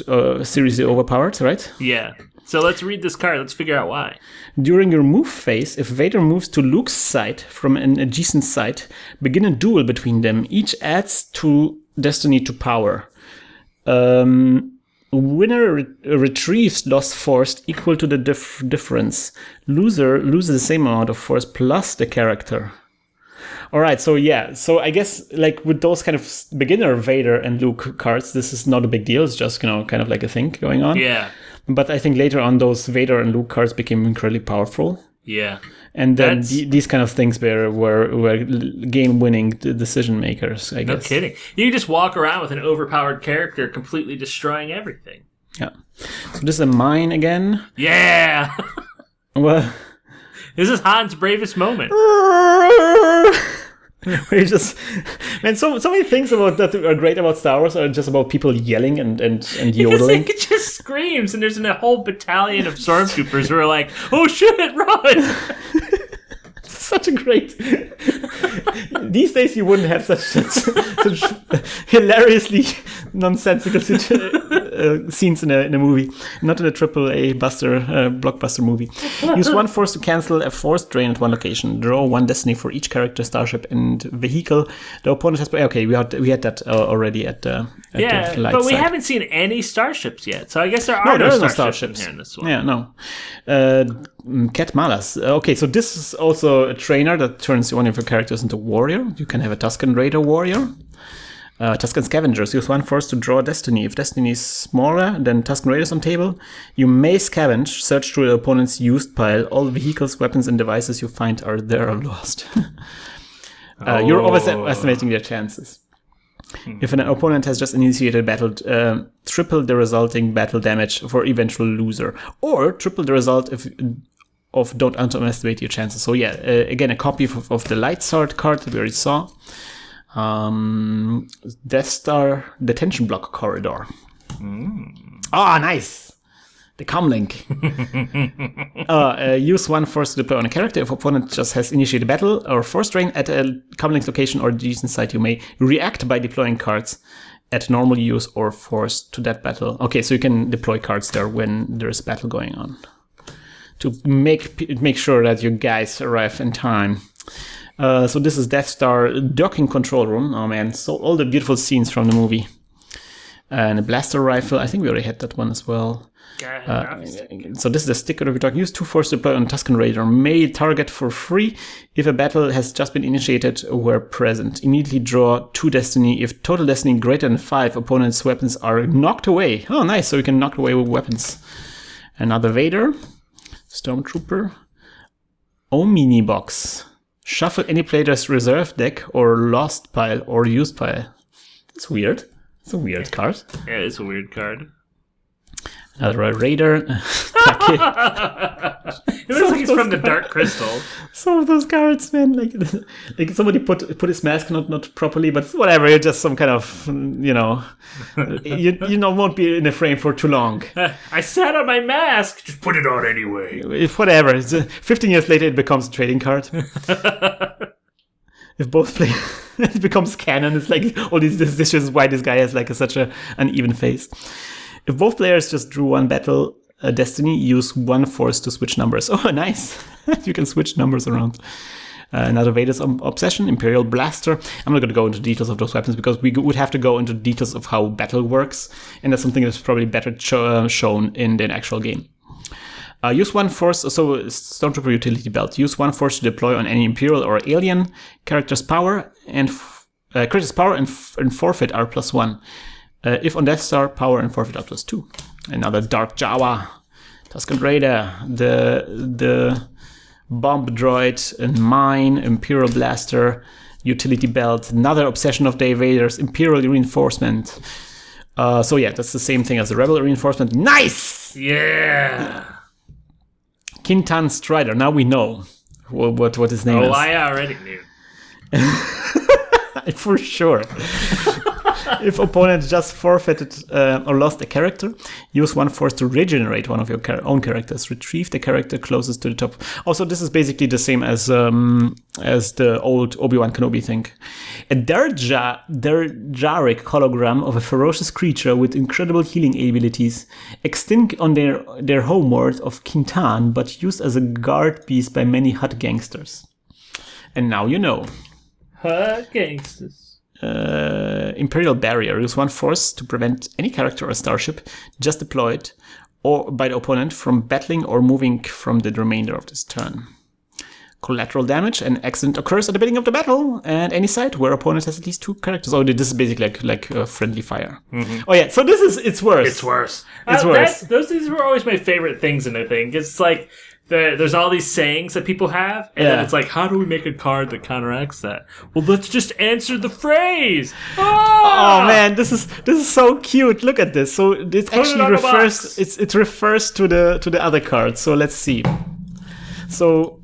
seriously overpowered, right? Yeah. So let's read this card. Let's figure out why. During your move phase, if Vader moves to Luke's side from an adjacent site, begin a duel between them. Each adds 2 destiny to power. Winner retrieves lost force equal to the difference. Loser loses the same amount of force plus the character. All right, so yeah. So I guess like with those kind of beginner Vader and Luke cards, this is not a big deal. It's just, kind of like a thing going on. Yeah. But I think later on those Vader and Luke cards became incredibly powerful. Yeah. And then these kind of things were game-winning decision makers, I guess. No kidding. You can just walk around with an overpowered character completely destroying everything. Yeah. So this is a mine again. Yeah! Well, this is Han's bravest moment. We just, man, so many things about that are great about Star Wars are just about people yelling and yodeling. It just screams, and there's a whole battalion of stormtroopers who are like, "Oh shit, run!" Such a great. These days, you wouldn't have such hilariously nonsensical scenes in a movie, not in a AAA blockbuster movie. Use one force to cancel a force drain at one location. Draw one destiny for each character, starship, and vehicle. The opponent has. Okay, we had that already at the light but we side. haven't seen any starships yet, so I guess there are no starships in here in this one. Yeah, no. Cat Malas. Okay, so this is also a trainer that turns one of your characters into a warrior. You can have a Tusken Raider warrior. Tusken Scavengers. Use one force to draw destiny. If destiny is smaller than Tusken Raiders on table, you may scavenge, search through the opponent's used pile. All vehicles, weapons, and devices you find are there or lost. You're always estimating their chances. If an opponent has just initiated a battle, triple the resulting battle damage for eventual loser, or triple the result of don't underestimate your chances. So yeah, again, a copy of the Light Sword card that we already saw. Death Star Detention Block Corridor. Ah, nice! The comlink. Use one force to deploy on a character. If opponent just has initiated battle or force drain at a comlink location or adjacent site, you may react by deploying cards at normal use or force to that battle. Okay, so you can deploy cards there when there's battle going on to make sure that your guys arrive in time. So this is Death Star docking control room. Oh man, so all the beautiful scenes from the movie. And a blaster rifle. I think we already had that one as well. So this is the sticker that we're talking. Use 2 force to deploy on Tusken Raider. May target for free if a battle has just been initiated where present. Immediately draw 2 destiny. If total destiny greater than 5, opponent's weapons are knocked away. Oh, nice. So we can knock away with weapons. Another Vader. Stormtrooper. Omni box. Shuffle any player's reserve deck or lost pile or used pile. That's weird. It's a weird card. Yeah, it's a weird card. Another Raider. It looks like he's from the Dark Crystal. Some of those cards, man, like somebody put his mask not properly, but whatever. You're just some kind of, you won't be in a frame for too long. I sat on my mask. Just put it on anyway. If whatever. 15 years later, it becomes a trading card. If both play, it becomes canon. It's like all these decisions why this guy has such an uneven face. If both players just drew one battle destiny, use one force to switch numbers. Oh, nice. You can switch numbers around. Another Vader's Obsession, Imperial Blaster. I'm not going to go into details of those weapons because we would have to go into details of how battle works. And that's something that's probably better shown in the actual game. Use one force, so Stormtrooper Utility Belt. Use one force to deploy on any Imperial or Alien character's power and forfeit R +1. If on Death Star, power and forfeit up +2. Another Dark Jawa, Tusken Raider, the Bomb Droid, and Mine, Imperial Blaster, Utility Belt, another Obsession of Darth Vader's, Imperial Reinforcement. So yeah, that's the same thing as the Rebel Reinforcement. Nice! Yeah! Kintan Strider, now we know what his name is. Oh, I already knew. For sure. If opponent just forfeited or lost a character, use one force to regenerate one of your own characters. Retrieve the character closest to the top. Also, this is basically the same as the old Obi-Wan Kenobi thing. A Derjaric hologram of a ferocious creature with incredible healing abilities, extinct on their homeworld of Kintan, but used as a guard piece by many Hutt gangsters. And now you know. Hutt gangsters. Imperial Barrier. Use one force to prevent any character or starship just deployed or by the opponent from battling or moving from the remainder of this turn. Collateral damage. An accident occurs at the beginning of the battle and any site where opponent has at least 2 characters. Oh, this is basically like friendly fire. Mm-hmm. Oh yeah, so it's worse. It's worse. It's worse. These were always my favorite things in a thing. It's like there's all these sayings that people have, and then it's like, how do we make a card that counteracts that? Well, let's just answer the phrase. Oh man, this is so cute. Look at this. So this actually refers it refers to the other card. So let's see. So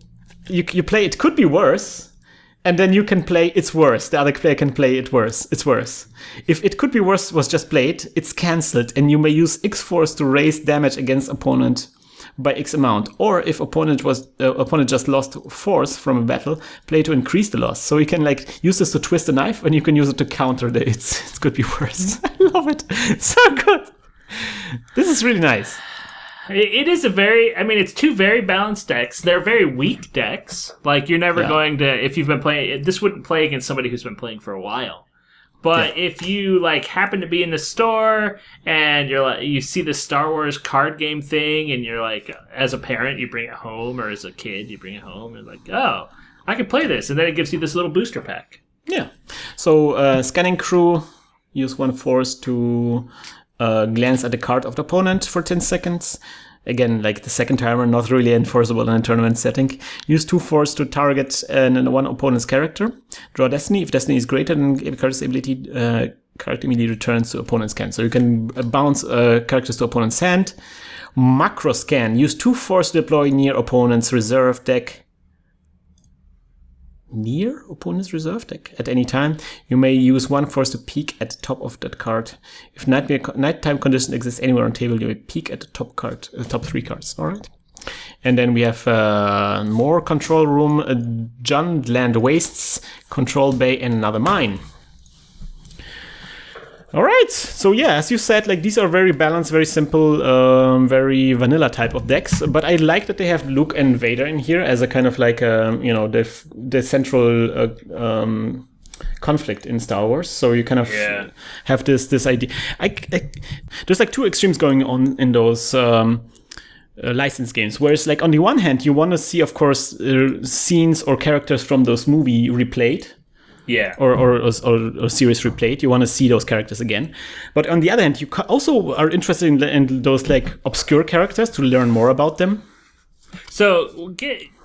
you play it could be worse. And then you can play it's worse. The other player can play it's worse. If it could be worse was just played, it's cancelled, and you may use X force to raise damage against opponent by X amount. Or if opponent just lost force from a battle, play to increase the loss. So you can like use this to twist a knife, and you can use it to counter the it could be worse. I love it. It's so good. This is really nice. It is it's two very balanced decks. They're very weak decks. Like, you're never going to, if you've been playing, this wouldn't play against somebody who's been playing for a while. But if you, like, happen to be in the store and you're like, you see the Star Wars card game thing and you're like, as a parent, you bring it home, or as a kid, you bring it home and like, oh, I can play this. And then it gives you this little booster pack. Yeah. So, scanning crew, use 1 force to glance at the card of the opponent for 10 seconds. Again, like the second timer, not really enforceable in a tournament setting. Use 2 force to target one opponent's character. Draw Destiny. If Destiny is greater than a character's ability, character immediately returns to opponent's hand. So you can bounce characters to opponent's hand. Macro scan. Use 2 force to deploy near opponent's reserve deck. Near opponent's reserve deck at any time. You may use 1 force to peek at the top of that card. If nighttime condition exists anywhere on table, you may peek at the top 3 cards. All right. And then we have more control room, Jund Land Wastes, Control Bay, and another mine. All right. So yeah, as you said, like these are very balanced, very simple, very vanilla type of decks. But I like that they have Luke and Vader in here as a kind of like the central conflict in Star Wars. So you kind of have this idea. There's like 2 extremes going on in those license games. Whereas like on the one hand, you want to see, of course, scenes or characters from those movies replayed. Yeah. Or series replayed. You want to see those characters again. But on the other hand, you also are interested in those like obscure characters to learn more about them. So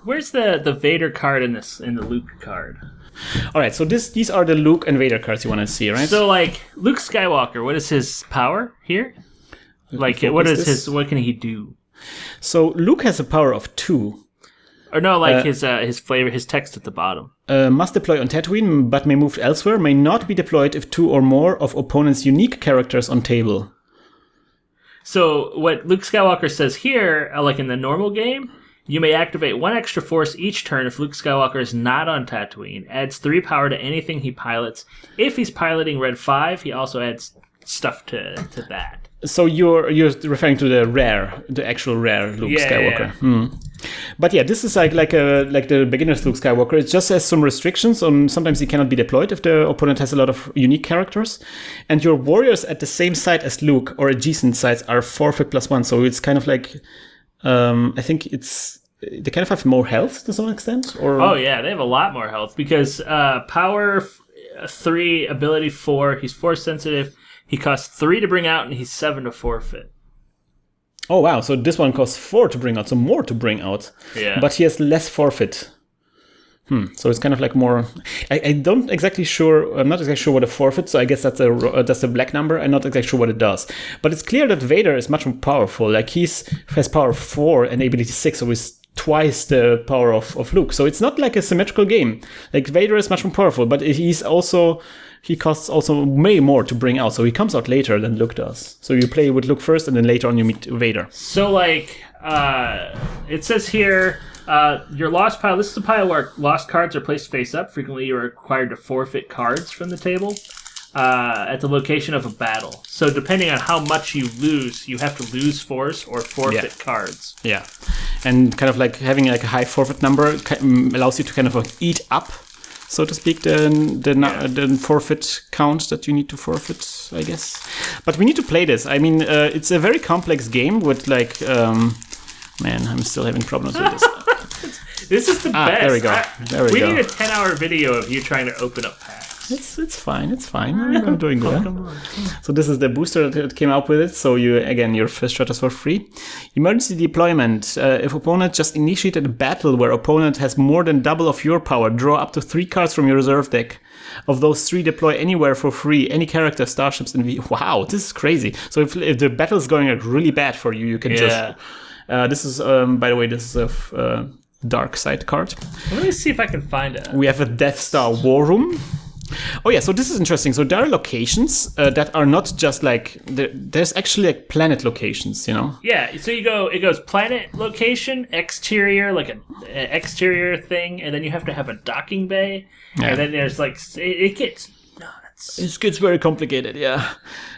where's the Vader card in the Luke card? All right, so these are the Luke and Vader cards you want to see, right? So like Luke Skywalker, what is his power here? Like what can he do? So Luke has a power of 2. Or no, like his flavor, his text at the bottom. Must deploy on Tatooine, but may move elsewhere. May not be deployed if 2 or more of opponent's unique characters on table. So what Luke Skywalker says here, like in the normal game, you may activate 1 extra force each turn if Luke Skywalker is not on Tatooine. Adds 3 power to anything he pilots. If he's piloting Red 5, he also adds stuff to that. So you're referring to the actual rare Luke Skywalker. Yeah. But yeah, this is like the beginner's Luke Skywalker. It just has some restrictions on sometimes he cannot be deployed if the opponent has a lot of unique characters. And your warriors at the same site as Luke or adjacent sites are forfeit +1. So it's kind of like I think they kind of have more health to some extent. Or oh yeah, they have a lot more health because power 3, ability 4. He's force sensitive. He costs 3 to bring out, and he's 7 to forfeit. Oh, wow. So this one costs 4 to bring out, so more to bring out. Yeah. But he has less forfeit. So it's kind of like more... I'm not exactly sure what a forfeit, so I guess that's a black number. I'm not exactly sure what it does. But it's clear that Vader is much more powerful. Like, he has power 4 and ability 6, so he's twice the power of Luke. So it's not like a symmetrical game. Like, Vader is much more powerful, but he costs also way more to bring out. So he comes out later than Luke does. So you play with Luke first, and then later on you meet Vader. So, like, it says here... your lost pile. This is a pile where lost cards are placed face up. Frequently, you are required to forfeit cards from the table at the location of a battle. So, depending on how much you lose, you have to lose force or forfeit cards. Yeah, and kind of like having like a high forfeit number allows you to kind of eat up, so to speak, the forfeit count that you need to forfeit, I guess. But we need to play this. I mean, it's a very complex game with like. Man, I'm still having problems with this. This is the best. There we go. We need a 10-hour video of you trying to open up packs. It's fine. I'm doing well. Come on. So this is the booster that came out with it. So your first shot is for free. Emergency deployment. If opponent just initiated a battle where opponent has more than double of your power, draw up to 3 cards from your reserve deck. Of those 3, deploy anywhere for free. Any character, starships, and wow, this is crazy. So if the battle is going really bad for you, you can just. This is, by the way, this is a dark side card. Let me see if I can find it. We have a Death Star War Room. Oh yeah, so this is interesting. So there are locations that are not just like there's actually like planet locations, Yeah, so it goes planet location, exterior, like an exterior thing, and then you have to have a docking bay, and then there's like it gets nuts. It gets very complicated, yeah.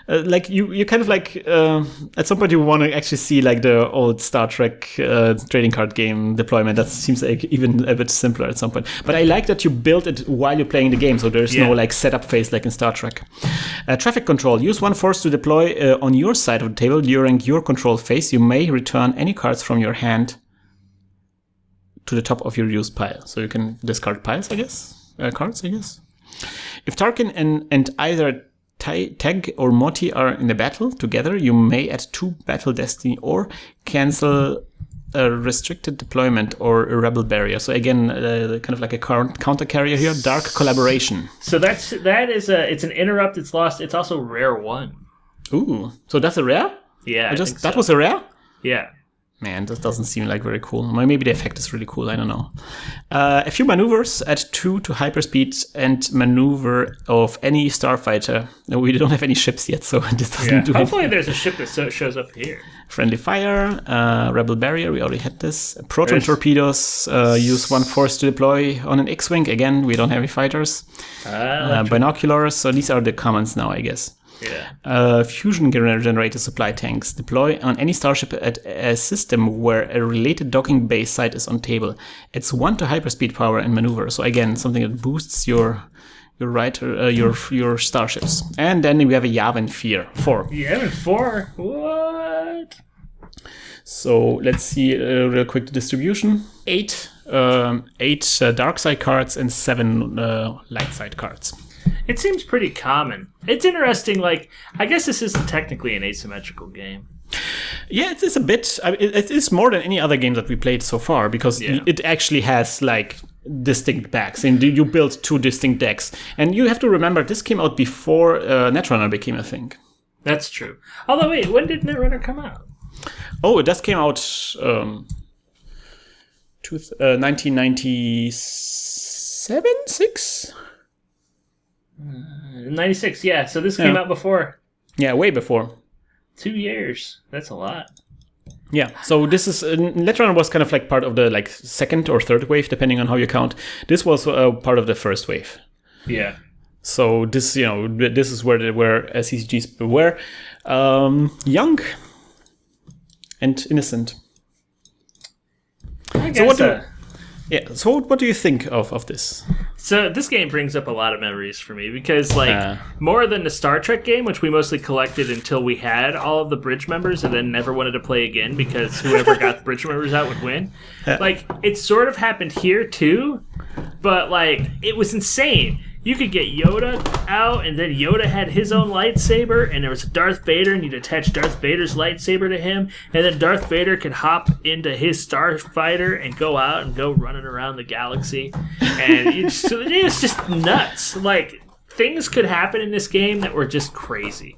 Like you kind of like at some point you want to actually see like the old Star Trek trading card game deployment. That seems like even a bit simpler at some point. But I like that you built it while you're playing the game, so there's no like setup phase like in Star Trek. Traffic control. Use 1 force to deploy on your side of the table during your control phase. You may return any cards from your hand to the top of your used pile. So you can discard piles, I guess. Cards, I guess. If Tarkin and either Tag or Moti are in the battle together, you may add 2 Battle Destiny or cancel a restricted deployment or a rebel barrier. So again, kind of like a counter carrier here, Dark Collaboration. So it's an interrupt. It's lost. It's also rare 1. Ooh, so that's a rare? Yeah, that was a rare? Yeah. Man, that doesn't seem like very cool. Maybe the effect is really cool. I don't know. A few maneuvers, add 2 to hyperspeed and maneuver of any starfighter. No, we don't have any ships yet, so this doesn't do Hopefully there's a ship that shows up here. Friendly fire, rebel barrier, we already had this. Proton torpedoes, use 1 force to deploy on an X-Wing. Again, we don't have any fighters. Binoculars, so these are the commons now, I guess. Yeah. Fusion generator supply tanks. Deploy on any starship at a system where a related docking base site is on table. It's 1 to hyperspeed power and maneuver. So again, something that boosts your starships. And then we have a Yavin 4. Yavin 4? What? So let's see real quick the distribution. 8 dark side cards and 7 light side cards. It seems pretty common. It's interesting, like, I guess this isn't technically an asymmetrical game. Yeah, it is a bit. I mean, it is more than any other game that we played so far, because it actually has, like, distinct backs, and you build 2 distinct decks. And you have to remember, this came out before Netrunner became a thing. That's true. Although, wait, when did Netrunner come out? Oh, it just came out 1997, 6? 96, yeah. So this came out before. Yeah, way before. 2 years. That's a lot. Yeah. So this is Netrunner was kind of like part of the like second or third wave, depending on how you count. This was part of the first wave. Yeah. So this, this is where CCGs were young and innocent. I guess so what do you think of this? So this game brings up a lot of memories for me because, like, more than the Star Trek game, which we mostly collected until we had all of the bridge members and then never wanted to play again because whoever got the bridge members out would win. Like, it sort of happened here too, but, like, it was insane. You could get Yoda out, and then Yoda had his own lightsaber, and there was Darth Vader, and you'd attach Darth Vader's lightsaber to him, and then Darth Vader could hop into his starfighter and go out and go running around the galaxy. And it was just nuts. Like, things could happen in this game that were just crazy.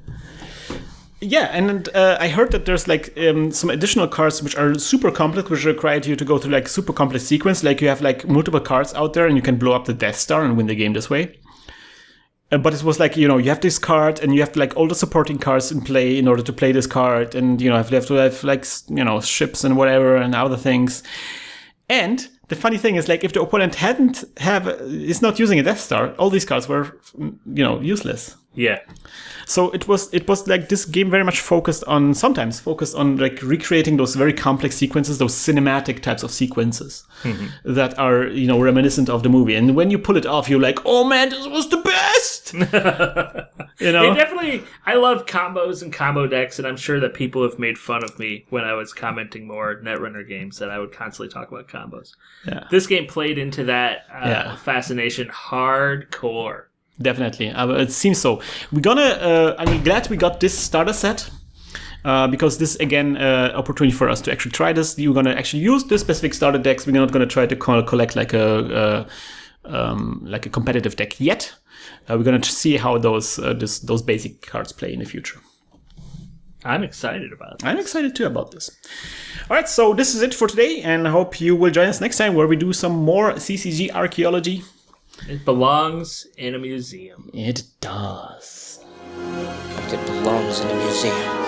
Yeah, and I heard that there's like some additional cards which are super complex, which require you to go through like super complex sequence. Like you have like multiple cards out there, and you can blow up the Death Star and win the game this way. But it was like, you have this card, and you have like all the supporting cards in play in order to play this card, and you have to have like ships and whatever and other things. And the funny thing is, like, if the opponent is not using a Death Star, all these cards were useless. Yeah. So it was like this game very much focused on like recreating those very complex sequences, those cinematic types of sequences that are, reminiscent of the movie. And when you pull it off, you're like, oh man, this was the best! I love combos and combo decks, and I'm sure that people have made fun of me when I was commenting more Netrunner games that I would constantly talk about combos. Yeah. This game played into that fascination hardcore. Definitely. It seems so. We're gonna. I'm glad we got this starter set. Because this again opportunity for us to actually try this. You're gonna actually use this specific starter decks. We're not gonna try to collect like a competitive deck yet. We're gonna see how those basic cards play in the future. I'm excited about this. I'm excited too about this. All right, so this is it for today, and I hope you will join us next time where we do some more CCG archaeology. It belongs in a museum. It does. It belongs in a museum.